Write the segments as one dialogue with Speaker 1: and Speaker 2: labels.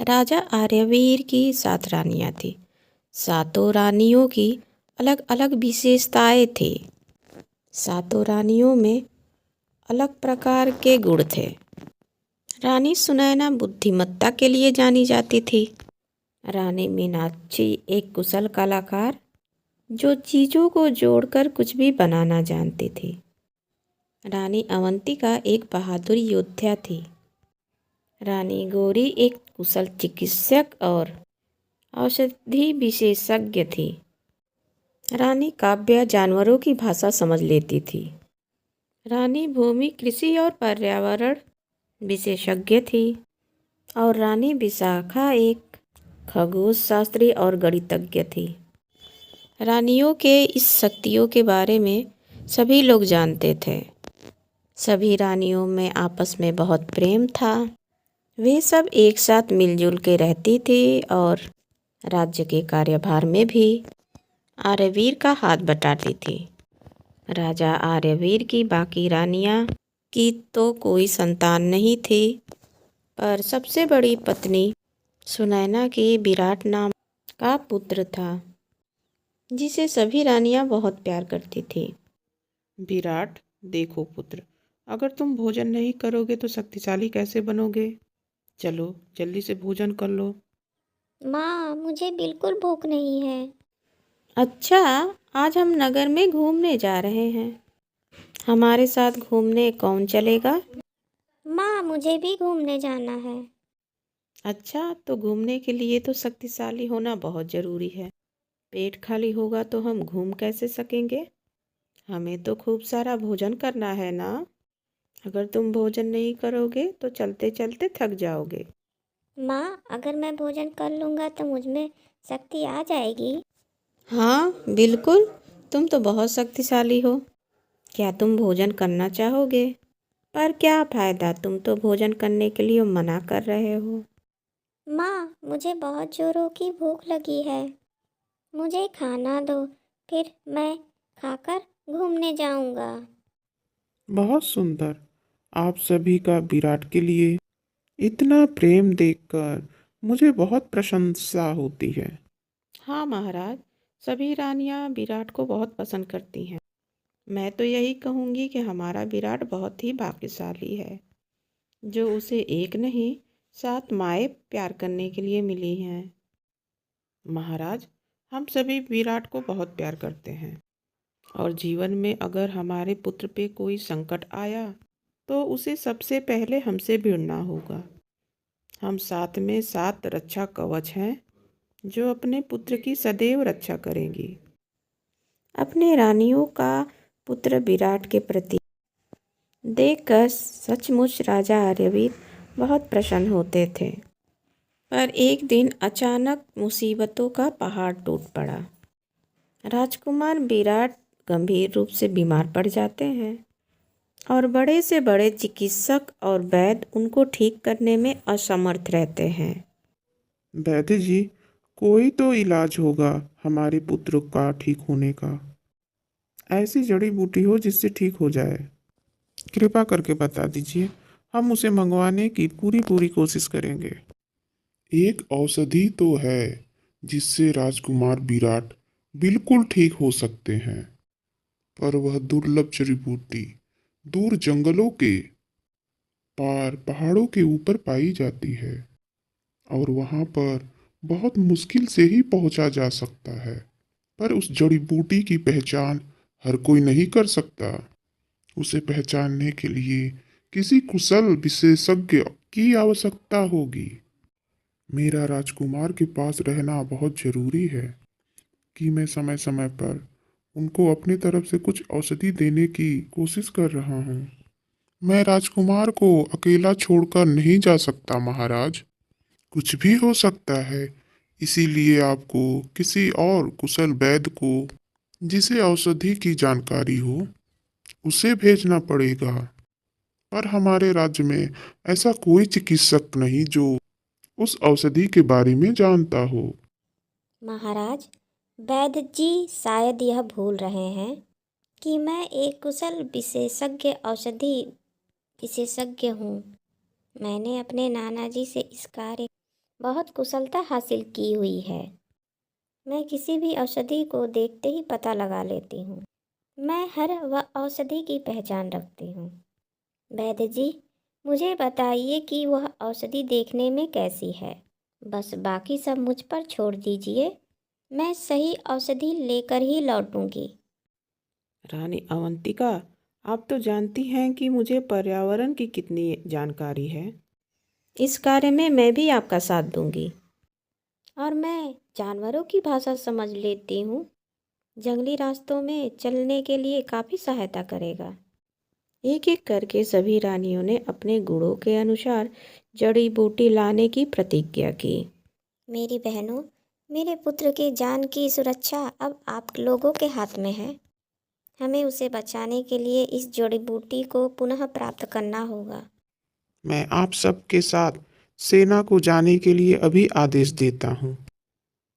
Speaker 1: राजा आर्यवीर की 7 रानियां थीं। सातों रानियों की अलग अलग विशेषताएं थी। सातों रानियों में अलग प्रकार के गुण थे। रानी सुनैना बुद्धिमत्ता के लिए जानी जाती थी। रानी मीनाक्षी एक कुशल कलाकार जो चीज़ों को जोड़कर कुछ भी बनाना जानती थी। रानी अवंतिका एक बहादुर योद्धा थी। रानी गौरी एक कुशल चिकित्सक और औषधि विशेषज्ञ थी। रानी काव्या जानवरों की भाषा समझ लेती थी। रानी भूमि कृषि और पर्यावरण विशेषज्ञ थी और रानी विशाखा एक खगोल शास्त्री और गणितज्ञ थी। रानियों के इस शक्तियों के बारे में सभी लोग जानते थे। सभी रानियों में आपस में बहुत प्रेम था। वे सब एक साथ मिलजुल के रहती थी और राज्य के कार्यभार में भी आर्यवीर का हाथ बटाती थी। राजा आर्यवीर की बाकी रानियां की तो कोई संतान नहीं थी, पर सबसे बड़ी पत्नी सुनैना की विराट नाम का पुत्र था, जिसे सभी रानियां बहुत प्यार करती थी।
Speaker 2: विराट, देखो पुत्र, अगर तुम भोजन नहीं करोगे तो शक्तिशाली कैसे बनोगे? चलो जल्दी से भोजन कर लो।
Speaker 3: माँ, मुझे बिल्कुल भूख नहीं है।
Speaker 1: अच्छा, आज हम नगर में घूमने जा रहे हैं। हमारे साथ घूमने कौन चलेगा?
Speaker 3: माँ, मुझे भी घूमने जाना है।
Speaker 1: अच्छा, तो घूमने के लिए तो शक्तिशाली होना बहुत ज़रूरी है। पेट खाली होगा तो हम घूम कैसे सकेंगे? हमें तो खूब सारा भोजन करना है ना। अगर तुम भोजन नहीं करोगे तो चलते चलते थक जाओगे।
Speaker 3: माँ, अगर मैं भोजन कर लूँगा तो मुझ में शक्ति आ जाएगी।
Speaker 1: हाँ बिल्कुल, तुम तो बहुत शक्तिशाली हो। क्या तुम भोजन करना चाहोगे? पर क्या फ़ायदा, तुम तो भोजन करने के लिए मना कर रहे हो।
Speaker 3: माँ, मुझे बहुत जोरों की भूख लगी है। मुझे खाना दो, फिर मैं खाकर घूमने जाऊँगा।
Speaker 2: बहुत सुंदर। आप सभी का विराट के लिए इतना प्रेम देखकर मुझे बहुत प्रशंसा होती है।
Speaker 1: हाँ महाराज, सभी रानियां विराट को बहुत पसंद करती हैं। मैं तो यही कहूँगी कि हमारा विराट बहुत ही भाग्यशाली है, जो उसे एक नहीं 7 माएँ प्यार करने के लिए मिली हैं। महाराज, हम सभी विराट को बहुत प्यार करते हैं और जीवन में अगर हमारे पुत्र पे कोई संकट आया तो उसे सबसे पहले हमसे भिड़ना होगा। हम साथ में 7 रक्षा कवच हैं जो अपने पुत्र की सदैव रक्षा करेंगी। अपने रानियों का पुत्र विराट के प्रति देखकर सचमुच राजा आर्यवीर बहुत प्रसन्न होते थे। पर एक दिन अचानक मुसीबतों का पहाड़ टूट पड़ा। राजकुमार विराट गंभीर रूप से बीमार पड़ जाते हैं और बड़े से बड़े चिकित्सक और वैद्य उनको ठीक करने में असमर्थ रहते हैं।
Speaker 2: वैद्य जी, कोई तो इलाज होगा हमारे पुत्र का ठीक होने का। ऐसी जड़ी बूटी हो जिससे ठीक हो जाए, कृपा करके बता दीजिए। हम उसे मंगवाने की पूरी पूरी कोशिश करेंगे।
Speaker 4: एक औषधि तो है जिससे राजकुमार विराट बिल्कुल ठीक हो सकते हैं, पर वह दुर्लभ जड़ी बूटी दूर जंगलों के पार पहाड़ों के ऊपर पाई जाती है और वहां पर बहुत मुश्किल से ही पहुंचा जा सकता है। पर उस जड़ी बूटी की पहचान हर कोई नहीं कर सकता। उसे पहचानने के लिए किसी कुशल विशेषज्ञ की आवश्यकता होगी। मेरा राजकुमार के पास रहना बहुत जरूरी है कि मैं समय समय पर उनको अपनी तरफ से कुछ औषधि देने की कोशिश कर रहा हूँ। मैं राजकुमार को अकेला छोड़कर नहीं जा सकता महाराज। कुछ भी हो सकता है, इसीलिए आपको किसी और कुशल वैद्य को, जिसे औषधि की जानकारी हो, उसे भेजना पड़ेगा। पर हमारे राज्य में ऐसा कोई चिकित्सक नहीं जो उस औषधि के बारे में जानता हो।
Speaker 3: महाराज, वैद्य जी शायद यह भूल रहे हैं कि मैं एक कुशल विशेषज्ञ औषधि विशेषज्ञ हूँ। मैंने अपने नाना जी से इस कार्य बहुत कुशलता हासिल की हुई है। मैं किसी भी औषधि को देखते ही पता लगा लेती हूँ। मैं हर वह औषधि की पहचान रखती हूँ। वैद्य जी, मुझे बताइए कि वह औषधि देखने में कैसी है। बस बाकी सब मुझ पर छोड़ दीजिए, मैं सही औषधि लेकर ही लौटूंगी।
Speaker 1: रानी अवंतिका, आप तो जानती हैं कि मुझे पर्यावरण की कितनी जानकारी है। इस कार्य में मैं भी आपका साथ दूंगी। और मैं जानवरों की भाषा समझ लेती हूँ। जंगली रास्तों में चलने के लिए काफ़ी सहायता करेगा। एक एक करके सभी रानियों ने अपने गुणों के अनुसार जड़ी बूटी लाने की प्रतिज्ञा की।
Speaker 3: मेरी बहनों, मेरे पुत्र के जान की सुरक्षा अब आप लोगों के हाथ में है। हमें उसे बचाने के लिए इस जड़ी बूटी को पुनः प्राप्त करना होगा।
Speaker 2: मैं आप सबके साथ सेना को जाने के लिए अभी आदेश देता हूँ।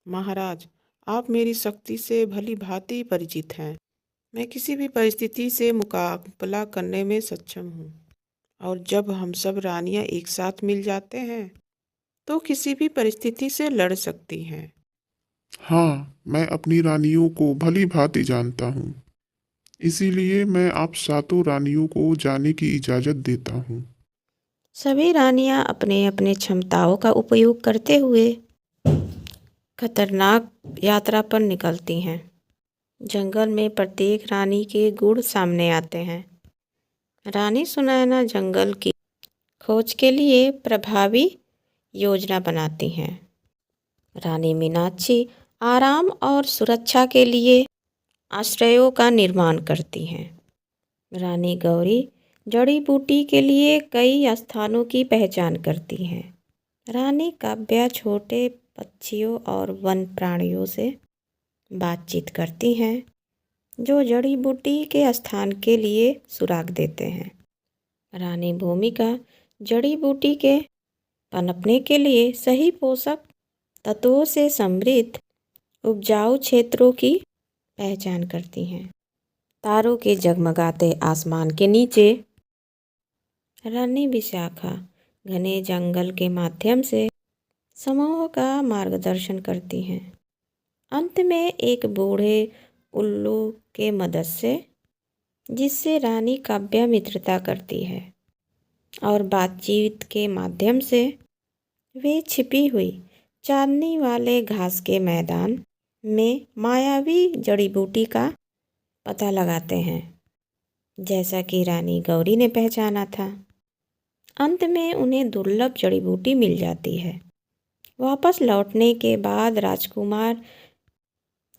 Speaker 1: महाराज, आप मेरी शक्ति से भली भांति परिचित हैं। मैं किसी भी परिस्थिति से मुकाबला करने में सक्षम हूँ। और जब हम सब रानियां एक साथ मिल जाते हैं तो किसी भी परिस्थिति से लड़ सकती हैं।
Speaker 4: हाँ, मैं अपनी रानियों को भली भांति जानता हूँ। इसीलिए मैं आप सातों रानियों को जाने की इजाज़त देता हूँ।
Speaker 1: सभी रानियां अपने अपने क्षमताओं का उपयोग करते हुए खतरनाक यात्रा पर निकलती हैं। जंगल में प्रत्येक रानी के गुण सामने आते हैं। रानी सुनैना जंगल की खोज के लिए प्रभावी योजना बनाती हैं। रानी मीनाक्षी आराम और सुरक्षा के लिए आश्रयों का निर्माण करती हैं। रानी गौरी जड़ी बूटी के लिए कई स्थानों की पहचान करती हैं। रानी काव्या छोटे पक्षियों और वन प्राणियों से बातचीत करती हैं जो जड़ी बूटी के स्थान के लिए सुराग देते हैं। रानी भूमिका जड़ी बूटी के पनपने के लिए सही पोषक तत्वों से समृद्ध उपजाऊ क्षेत्रों की पहचान करती हैं। तारों के जगमगाते आसमान के नीचे रानी विशाखा घने जंगल के माध्यम से समूह का मार्गदर्शन करती हैं। अंत में एक बूढ़े उल्लू के मदद से जिससे रानी काव्या मित्रता करती है और बातचीत के माध्यम से वे छिपी हुई चांदनी वाले घास के मैदान में मायावी जड़ी बूटी का पता लगाते हैं, जैसा कि रानी गौरी ने पहचाना था। अंत में उन्हें दुर्लभ जड़ी बूटी मिल जाती है। वापस लौटने के बाद राजकुमार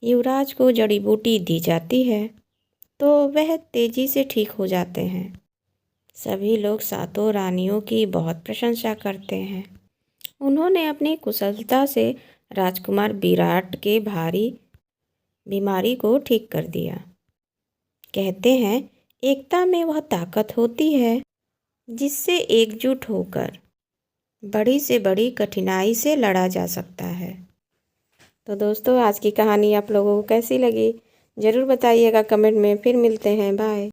Speaker 1: युवराज को जड़ी बूटी दी जाती है तो वह तेजी से ठीक हो जाते हैं। सभी लोग सातों रानियों की बहुत प्रशंसा करते हैं। उन्होंने अपनी कुशलता से राजकुमार विराट के भारी बीमारी को ठीक कर दिया। कहते हैं एकता में वह ताकत होती है जिससे एकजुट होकर बड़ी से बड़ी कठिनाई से लड़ा जा सकता है। तो दोस्तों, आज की कहानी आप लोगों को कैसी लगी ज़रूर बताइएगा कमेंट में। फिर मिलते हैं, बाय।